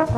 Hello,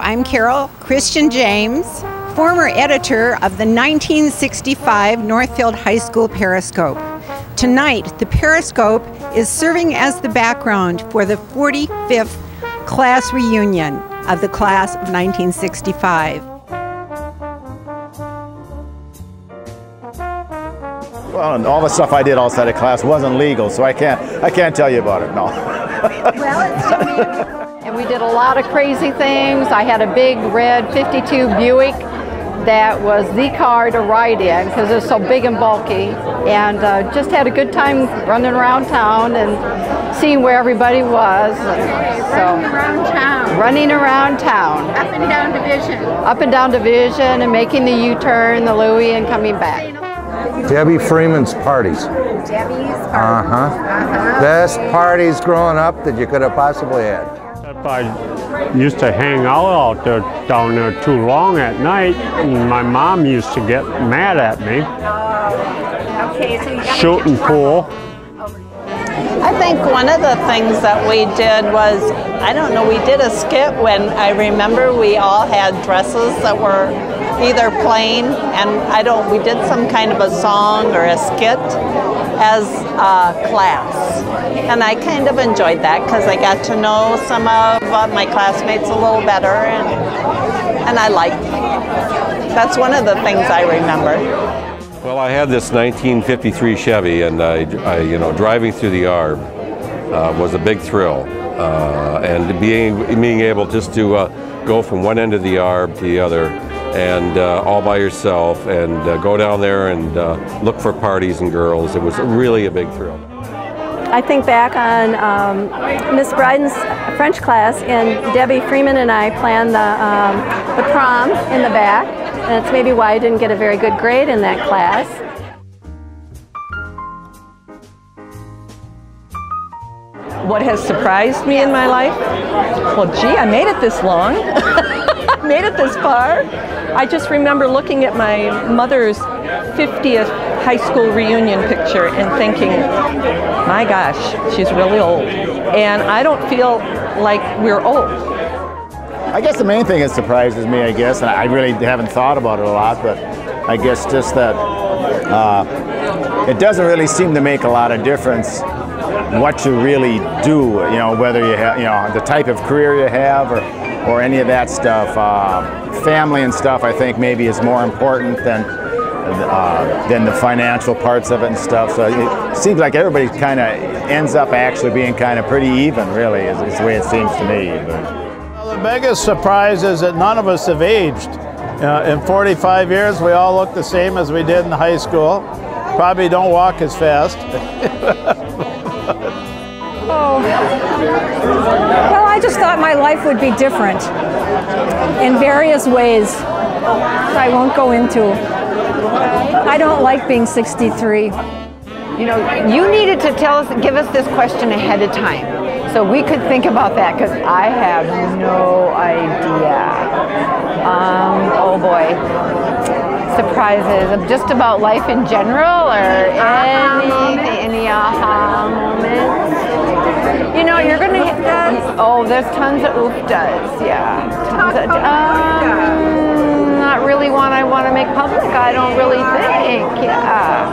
I'm Carol Christian James, former editor of the 1965 Northfield High School Periscope. Tonight, the Periscope is serving as the background for the 45th class reunion of the class of 1965. Well, and all the stuff I did outside of class wasn't legal, so I can't tell you about it, no. And we did a lot of crazy things. I had a big red 52 Buick that was the car to ride in because it was so big and bulky, and just had a good time running around town and seeing where everybody was. Running around town. Running around town. Up and down Division. Up and down Division and making the U-turn, the Louis, and coming back. Debbie Freeman's parties. Debbie's parties. Best parties growing up that you could have possibly had. I used to hang out there, down there too long at night, and my mom used to get mad at me. Okay, so you got shooting pool. I think one of the things that we did was, I don't know, we did a skit when I remember we all had dresses that were either plain, and we did some kind of a song or a skit as a class. And I kind of enjoyed that because I got to know some of my classmates a little better, and I liked it. That's one of the things I remember. Well, I had this 1953 Chevy, and driving through the Arb was a big thrill, and being able just to go from one end of the Arb to the other, and all by yourself, and go down there and look for parties and girls. It was really a big thrill. I think back on Miss Bryden's French class, and Debbie Freeman and I planned the prom in the back, and it's maybe why I didn't get a very good grade in that class. What has surprised me in my life? Well, gee, I made it this long. I made it this far. I just remember looking at my mother's 50th high school reunion picture and thinking, my gosh, she's really old. And I don't feel like we're old. I guess the main thing that surprises me, and I really haven't thought about it a lot, but I guess just that it doesn't really seem to make a lot of difference what you really do, whether you have, the type of career you have or any of that stuff. Family and stuff, I think, maybe is more important than the financial parts of it and stuff. So it seems like everybody kind of ends up actually being kind of pretty even, really, is the way it seems to me. Well, the biggest surprise is that none of us have aged. In 45 years, we all look the same as we did in high school. Probably don't walk as fast. Oh, well, I just thought my life would be different in various ways I won't go into. I don't like being 63. You needed to give us this question ahead of time so we could think about that, because I have no idea. Oh boy. Surprises, just about life in general, or any aha moments? You're going to hit that. Oh, there's tons of oofdas, yeah. Not really one I want to make public, I don't really think, yeah.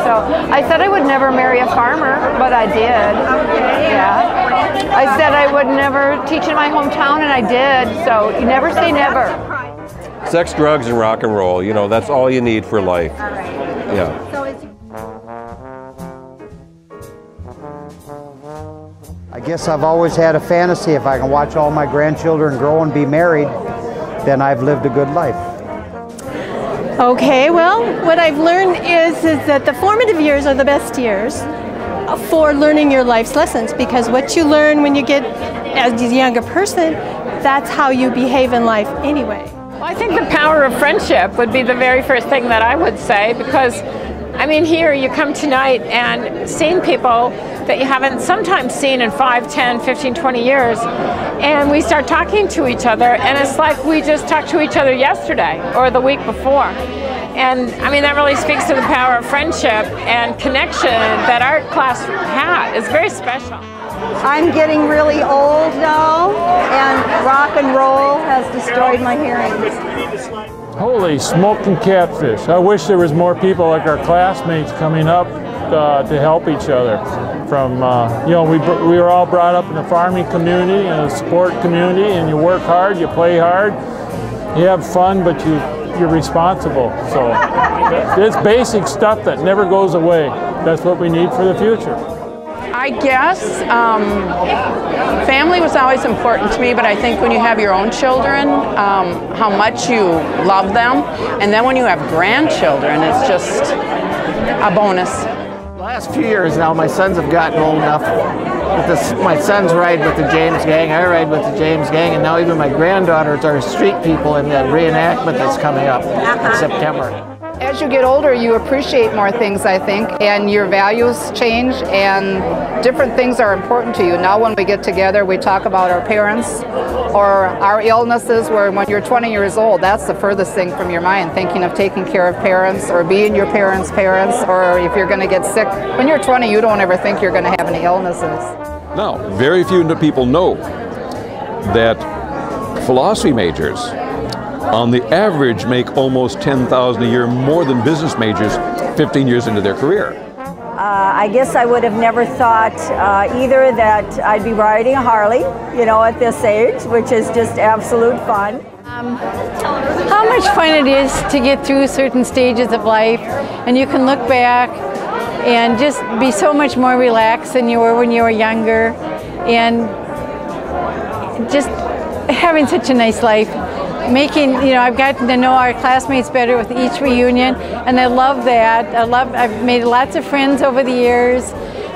So I said I would never marry a farmer, but I did, yeah. I said I would never teach in my hometown, and I did, so you never say never. Sex, drugs, and rock and roll, that's all you need for life. Yeah. I guess I've always had a fantasy, if I can watch all my grandchildren grow and be married, then I've lived a good life. Okay, well, what I've learned is that the formative years are the best years for learning your life's lessons, because what you learn when you get as a younger person, that's how you behave in life anyway. Well, I think the power of friendship would be the very first thing that I would say, because I mean, here you come tonight and seeing people that you haven't sometimes seen in 5, 10, 15, 20 years, and we start talking to each other, and it's like we just talked to each other yesterday or the week before. And I mean, that really speaks to the power of friendship and connection that our class had. It's very special. I'm getting really old now, and rock and roll has destroyed my hearing. Holy smoking catfish. I wish there was more people like our classmates coming up to help each other. From, you know, we were all brought up in a farming community and a sport community, and you work hard, you play hard, you have fun, but you're responsible. So it's basic stuff that never goes away. That's what we need for the future. I guess family was always important to me, but I think when you have your own children, how much you love them, and then when you have grandchildren, it's just a bonus. The last few years now, my sons have gotten old enough. My sons ride with the James Gang, I ride with the James Gang, and now even my granddaughters are street people in the reenactment that's coming up in September. As you get older, you appreciate more things, I think, and your values change, and different things are important to you. Now when we get together, we talk about our parents or our illnesses, where when you're 20 years old, that's the furthest thing from your mind, thinking of taking care of parents or being your parents' parents, or if you're going to get sick. When you're 20, you don't ever think you're going to have any illnesses. Now, very few people know that philosophy majors on the average make almost $10,000 a year more than business majors 15 years into their career. I guess I would have never thought either that I'd be riding a Harley, you know, at this age, which is just absolute fun. How much fun it is to get through certain stages of life, and you can look back and just be so much more relaxed than you were when you were younger, and just having such a nice life. I've gotten to know our classmates better with each reunion, and I love that. I've made lots of friends over the years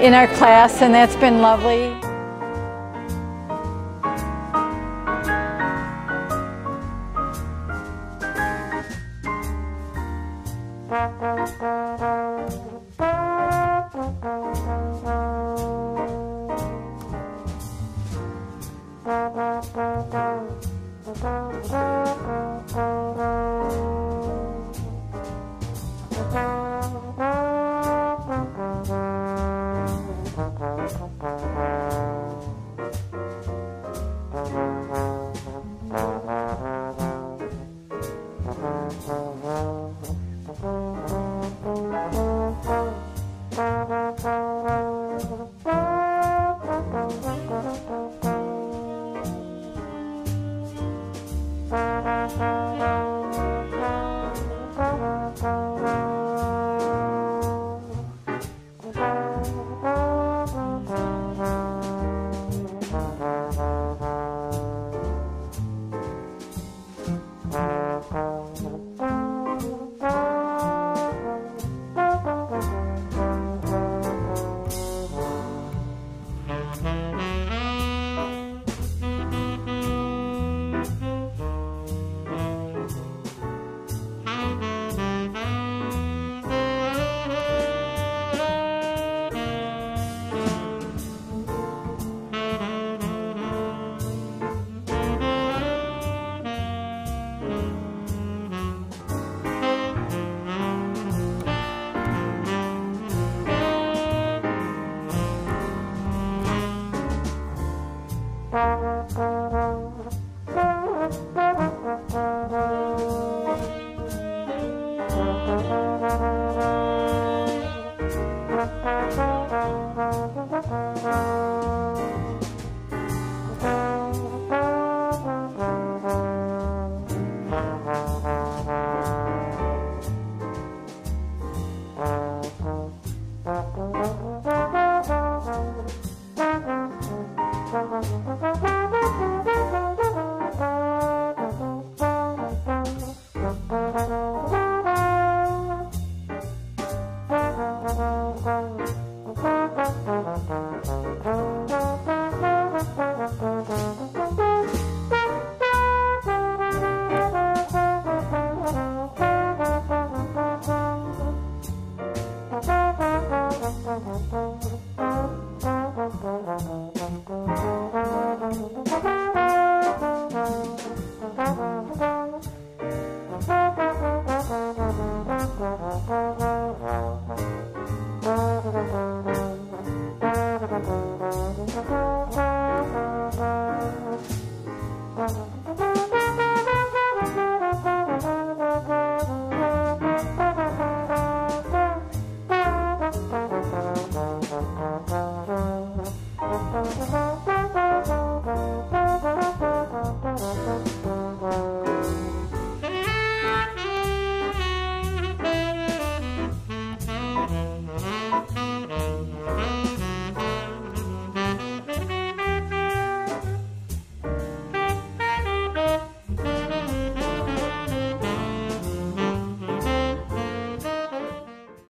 in our class, and that's been lovely. Thank you.